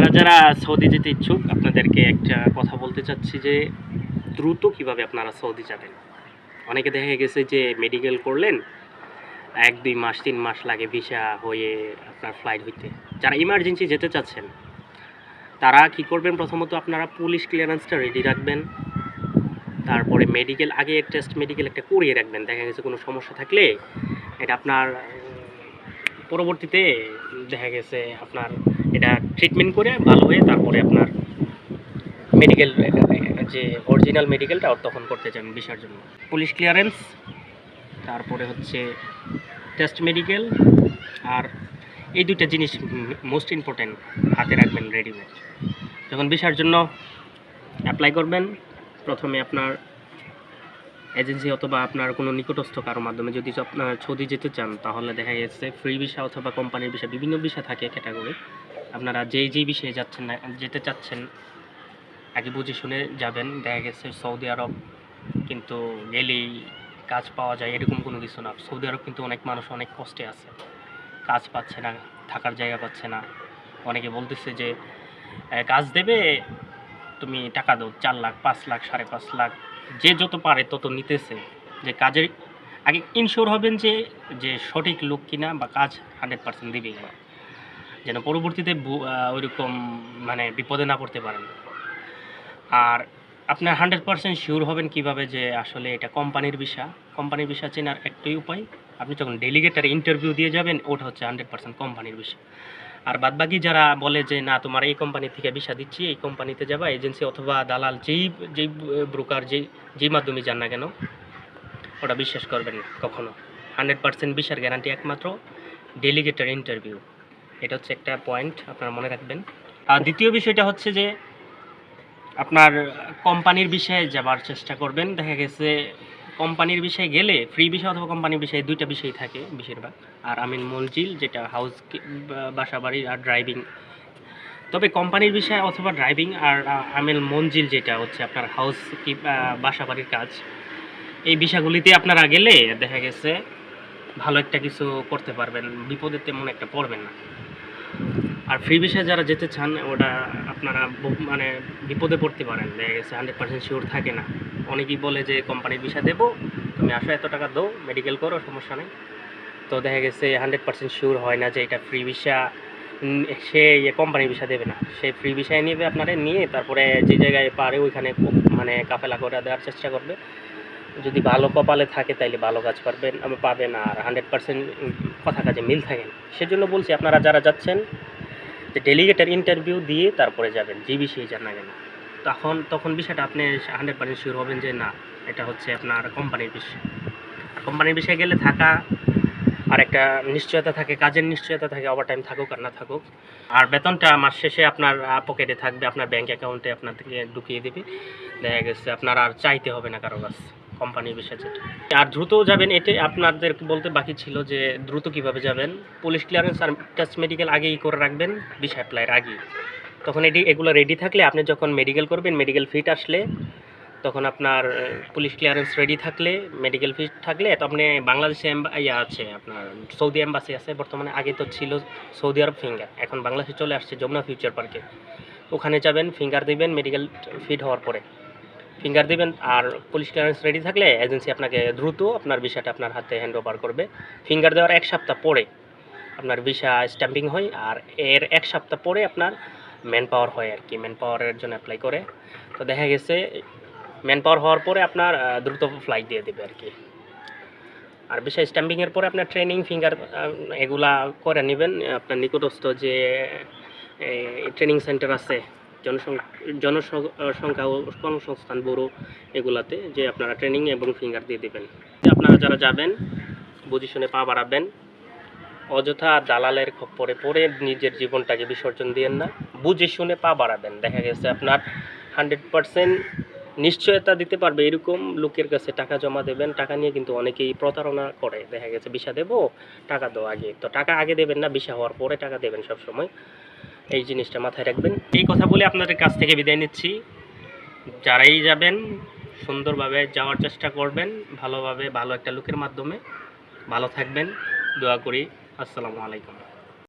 আপনারা যারা সৌদি যেতে ইচ্ছুক আপনাদেরকে একটা কথা বলতে চাচ্ছি যে দ্রুত কিভাবে আপনারা সৌদি যাবেন। অনেকে দেখা গেছে যে মেডিকেল করলেন ১-২ মাস ৩ মাস লাগে ভিসা হয়ে আপনার ফ্লাইট হইতে। যারা ইমার্জেন্সি যেতে চাচ্ছেন তারা কি করবেন, প্রথমত আপনারা পুলিশ ক্লিয়ারেন্সটা রেডি রাখবেন। তারপরে মেডিকেল আগে টেস্ট মেডিকেল একটা করিয়ে রাখবেন। দেখা গেছে কোনো সমস্যা থাকলে এটা আপনার পরবর্তীতে দেখা গেছে আপনার এটা ট্রিটমেন্ট করে ভালো হয়ে তারপরে আপনার মেডিকেল যে অরিজিনাল মেডিকেলটা তখন করতে চান ভিসার জন্য। পুলিশ ক্লিয়ারেন্স, তারপরে হচ্ছে টেস্ট মেডিকেল, আর এই দুইটা জিনিস মোস্ট ইম্পর্ট্যান্ট হাতে রাখবেন রেডিমেড। যখন ভিসার জন্য অ্যাপ্লাই করবেন প্রথমে আপনার এজেন্সি অথবা আপনার কোনো নিকটস্থ কারোর মাধ্যমে যদি আপনার সৌদি যেতে চান তাহলে দেখা গেছে ফ্রি ভিসা অথবা কোম্পানির ভিসা, বিভিন্ন ভিসা থাকে ক্যাটাগরি। আপনারা যেই বিষয়ে যাচ্ছেন না যেতে চাচ্ছেন আগে বুঝে শুনে যাবেন। দেখা গেছে সৌদি আরব কিন্তু গেলেই কাজ পাওয়া যায় এরকম কোনো কিছু না। সৌদি আরব কিন্তু অনেক মানুষ অনেক কষ্টে আছে, কাজ পাচ্ছে না, থাকার জায়গা পাচ্ছে না। অনেকে বলতেছে যে কাজ দেবে, তুমি টাকা দাও, 4 লাখ 5 লাখ 5.5 লাখ, যে যত পারে তত নিতেছে। যে কাজের আগে ইনশিওর হবেন যে যে সঠিক লোক কিনা বা কাজ 100% দিবে কিনা, যেন পরবর্তীতে ওইরকম মানে বিপদে না পড়তে পারেন। আর আপনার 100% শিওর হবেন কিভাবে যে আসলে এটা কোম্পানির ভিসা। কোম্পানির ভিসা চেনার একটাই উপায়, আপনি যখন ডেলিগেটারে ইন্টারভিউ দিয়ে যাবেন ওটা হচ্ছে 100% কোম্পানির ভিসা। আর বাদবাকি যারা বলে যে না তোমার এই কোম্পানি থেকে ভিসা দিচ্ছি, এই কোম্পানিতে যাবা, এজেন্সি অথবা দালাল যেই ব্রোকার যেই মাধ্যমে যান না কেন ওটা বিশ্বাস করবেন না কখনো। 100% ভিসার গ্যারান্টি একমাত্র ডেলিগেটার ইন্টারভিউ। এটা হচ্ছে একটা পয়েন্ট আপনারা মনে রাখবেন। আর দ্বিতীয় বিষয়টা হচ্ছে যে আপনার কোম্পানির বিষয়ে যাবার চেষ্টা করবেন। দেখা গেছে কোম্পানির বিষয়ে গেলে ফ্রি ভিসা অথবা কোম্পানির বিষয়ে দুইটা বিষয় থাকে বেশিরভাগ। আর আমিন মঞ্জিল যেটা হাউস বাসা বাড়ি আর ড্রাইভিং। তবে কোম্পানির বিষয় অথবা ড্রাইভিং আর আমিল মঞ্জিল যেটা হচ্ছে আপনার হাউস কি বাসা বাড়ির কাজ, এই বিষয়গুলিতে আপনারা গেলে দেখা গেছে ভালো একটা কিছু করতে পারবেন, বিপদে তেমন একটা পড়বেন না। আর ফ্রি ভিসায় যারা যেতে চান ওটা আপনারা মানে বিপদে পড়তে পারেন। দেখা গেছে 100% শিওর থাকে না। অনেকেই বলে যে কোম্পানির ভিসা দেবো, তুমি আসো, এত টাকা দাও, মেডিকেল করো, সমস্যা নেই। তো দেখা গেছে 100% শিওর হয় না যে এটা ফ্রি ভিসা, সে কোম্পানির ভিসা দেবে না, সে ফ্রি ভিসায় নেবে আপনারা নিয়ে তারপরে যে জায়গায় পারে ওইখানে মানে কাফেলা করে দেওয়ার চেষ্টা করবে। যদি ভালো কপালে থাকে তাইলে ভালো কাজ পাবেন, আর 100% কথা কাজে মিল থাকে না। সেজন্য বলছি আপনারা যারা যাচ্ছেন যে ডেলিগেটের ইন্টারভিউ দিয়ে তারপরে যাবেন, যে বিষয়ে যান না কেন। তখন বিষয়টা আপনি 100% শিওর হবেন যে না এটা হচ্ছে আপনার কোম্পানির বিষয়। কোম্পানির বিষয়ে গেলে থাকা আর একটা নিশ্চয়তা থাকে, কাজের নিশ্চয়তা থাকে, ওভারটাইম থাকুক আর না থাকুক। আর বেতনটা মাস শেষে আপনার পকেটে থাকবে, আপনার ব্যাঙ্ক অ্যাকাউন্টে আপনার থেকে ঢুকিয়ে দেবে। দেখা গেছে আপনার আর চাইতে হবে না কারো কাছে কোম্পানির বিষয় যেটা। আর দ্রুত যাবেন, এটাই আপনাদের বলতে বাকি ছিল যে দ্রুত কিভাবে যাবেন। পুলিশ ক্লিয়ারেন্স আর টেস্ট মেডিকেল আগেই করে রাখবেন ভিসা অ্যাপ্লাইয়ের আগেই। তখন এগুলো রেডি থাকলে আপনি যখন মেডিকেল করবেন, মেডিকেল ফিট আসলে তখন আপনার পুলিশ ক্লিয়ারেন্স রেডি থাকলে, মেডিকেল ফিট থাকলে তো আপনি বাংলাদেশে আছে আপনার সৌদি এম্বাসি আছে বর্তমানে, আগে তো ছিল সৌদি আরব ফিঙ্গার, এখন বাংলাদেশে চলে আসছে যমুনা ফিউচার পার্কে। ওখানে যাবেন, ফিঙ্গার দিবেন, মেডিকেল ফিট হওয়ার পরে ফিঙ্গার দিবেন। আর পুলিশ ক্লিয়ারেন্স রেডি থাকলে এজেন্সি আপনাকে দ্রুত আপনার ভিসাটা আপনার হাতে হ্যান্ড ওভার করবে। ফিঙ্গার দেওয়ার 1 সপ্তাহ পরে আপনার ভিসা স্ট্যাম্পিং হয়, আর এর 1 সপ্তাহ পরে আপনার ম্যান পাওয়ার হয় আর কি, ম্যান পাওয়ারের জন্য অ্যাপ্লাই করে। তো দেখা গেছে ম্যান পাওয়ার হওয়ার পরে আপনার দ্রুত ফ্লাইট দিয়ে দেবে আর কি। আর ভিসা স্ট্যাম্পিংয়ের পরে আপনার ট্রেনিং, ফিঙ্গার এগুলা করে নেবেন আপনার নিকটস্থ যে ট্রেনিং সেন্টার আছে, জনসংখ্যা ও কর্মসংস্থান ব্যুরো, এগুলাতে যে আপনারা ট্রেনিং এবং ফিঙ্গার দিয়ে দেবেন। আপনারা যারা যাবেন বুঝে শুনে পা বাড়াবেন, অযথা দালালের খপ্পরে পড়ে নিজের জীবনটাকে বিসর্জন দিয়েন না, বুঝে শুনে পা বাড়াবেন। দেখা গেছে আপনার 100% নিশ্চয়তা দিতে পারবে এরকম লোকের কাছে টাকা জমা দেবেন। টাকা নিয়ে কিন্তু অনেকেই প্রতারণা করে। দেখা গেছে ভিসা দেবো, টাকা দাও আগে, তো টাকা আগে দেবেন না, ভিসা হওয়ার পরে টাকা দেবেন সবসময়। এই জিনিসটা মাথায় রাখবেন। এই কথা বলে আপনাদের কাছ থেকে বিদায় নিচ্ছি। যারাই যাবেন সুন্দরভাবে যাওয়ার চেষ্টা করবেন, ভালোভাবে, ভালো একটা লোকের মাধ্যমে। ভালো থাকবেন, দোয়া করি। আসসালামু আলাইকুম।